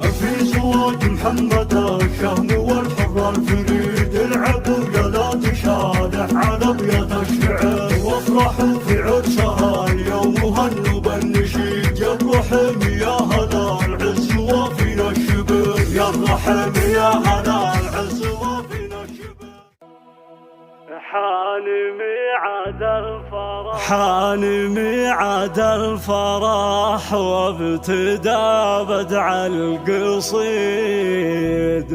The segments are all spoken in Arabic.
في زواج محمد الشهم والحر الفريد، العبوا يا لا تشالح على ابيات الشعر، وافرحوا في عرسها اليوم وهنوا بالنشيد. يا الرحم يا هلا العز وفينا الشبر، يا الرحم يا هلا العز وفينا الشبر. حان ميعاد الفرح، حان ميعاد الفرح، وابتدى بدع القصيد،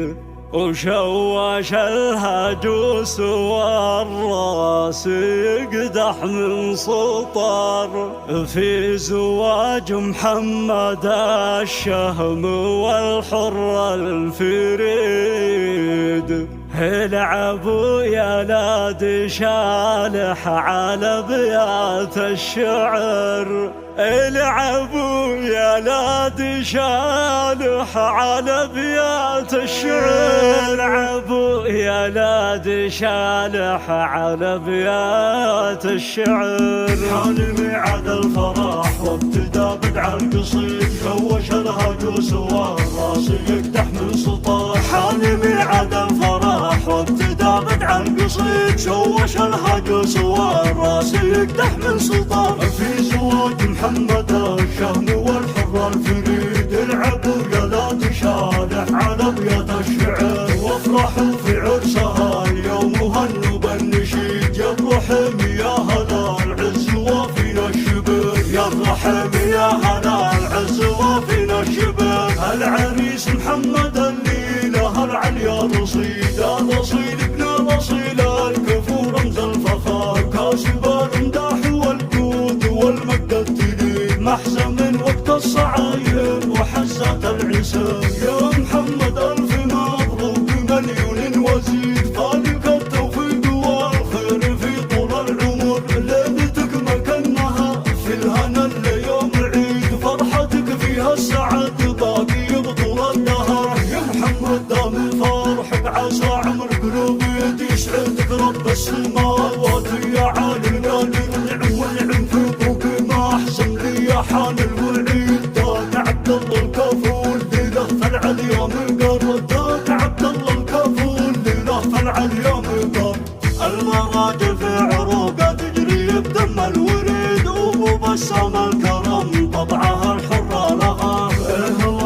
وشوش الهجوس والراس يقدح من سطر، في زواج محمد الشهم والحر الفريد. العبوا يا لاد شالح على ابيات الشعر، العبوا يا لاد شالح على ابيات الشعر، العبوا يا لاد شالح على ابيات الشعر. حان ميعاد الفرح وابتدى بدع القصيد، شوش الهجوس والراس يقدح من سطر. حان ميعاد الفرح وابتدى بدع القصيد، شوش الهجوس والراس يقدح من سطر. في زواج محمد الشهم والحر الفريد، العبوا يا لا تشالح على ابيات الشعر، وافرحوا في عرسها اليوم وهنوا بالنشيد. يا الرحم يا هلا العز وفينا الشبر، يا الرحم يا هلا العز وفينا الشبر. العريس محمد الليله العليا رصيد، الرصيد ابن رصيل الكفو رمز الفخار، كاسب الامداح والجود والمجد التليد، محزن من وقت الصعايب وحزات العسام. يا محمد الف مبروك مليون وزيد، فالك التوفيق والخير في طول العمر، ليلتك مكانها في الهنا اليوم عيد، فرحتك فيها السعد باقي بطول الدهر. يا محمد دام فرحك عسى عمر قلوبي يسعدك رب السماوات، يا عالي القادر نعم ونعم في ابوك ما احسن لي. يا حان الوعيد داك عبد الله الكفول ليله طلع اليوم قر، داك عبد الله الكفول ليله طلع اليوم قر. المراجل في عروقه تجري بدم الوريد، ومبسم الكرم طبعها الحره لها.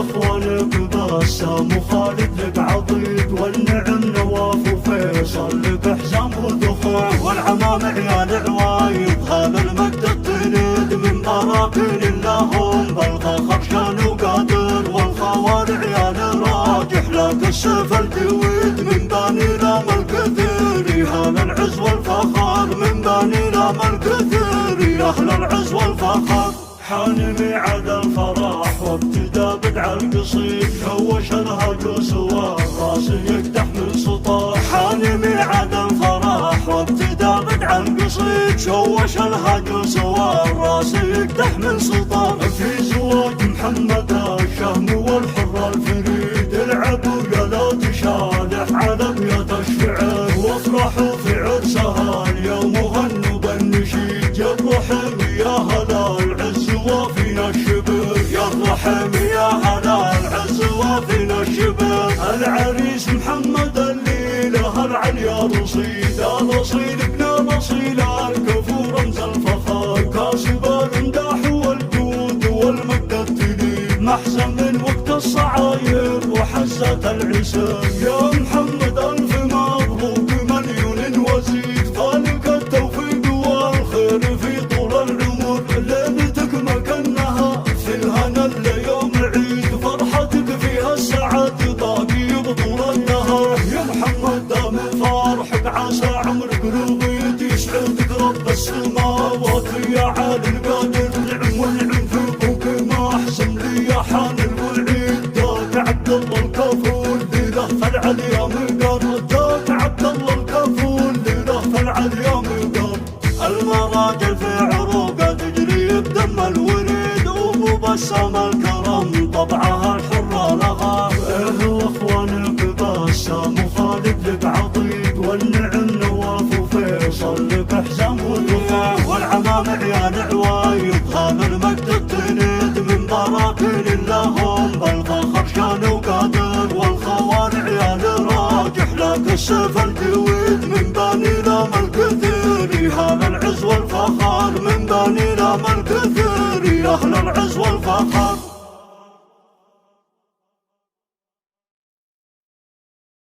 اخوانك بسام وخالد لك عضيد، والنعم نواف وفيصل لك حزام ودخوع، والعمام عيال عوايد هذا المجد التنيد، من براكين لهم بلغى خرشان وقادر، والخوال عيال راجح لك السيف الجويد، من باني لام الكثير هذا العز والفخر، من باني لام الكثير يا اهل العز والفخر. حان ميعاد الفرح وابتدى بدع القصيد، شوش الهجوس والراس يقدح من سطر. حان ميعاد الفرح وابتدى بدع القصيد، شوش الهجوس والراس يقدح من سطر. في زواج محمد الشهم والحر الفريد، العبوا يا لا تشالح على ابيات الشعر، وافرحوا في عرسها اليوم وهنوا بالنشيد. يا الرحم يا هلا العز وفينا الشبر، يا الرحم يا هلا العز وفينا الشبر. العريس محمد الليله العليا رصيد، الرصيد ابن رصيل الكفو رمز الفخار، كاسب الامداح والجود والمجد التليد، محزن من وقت الصعايب وحزات العسام. يا محمد الف مبروك مليون وزيد، فالك التوفيق والخير في طول العمر، ليلتك مكانها في الهنا اليوم عيد، فرحتك فيها السعد باقي بطول الدهر. يا محمد دام فرحك عسى عمر قلوبي يسعدك رب السماوات، يا عالي القادر نعم ونعم في ابوك ما احسن لي. يا حان الوعيد داك عبد الله الكفول ليله طلع اليوم قر، داك عبد الله الكفول ليله طلع اليوم قر. المراجل في عروقه تجري بدم الوريد، ومبسم الكرم طبعها الحره لها. واخوانك بسام وخالد لك عضيد، والنعم نواف وفيصل لك حزام ودخوع، والعمام عيال عوايد هذا المجد التنيد، من براكين لهم بلغى خرشان سيف الجويد من بني لام الكثير، يا أهل العز والفخر من بني لام الكثير، يا أهل العز والفخر.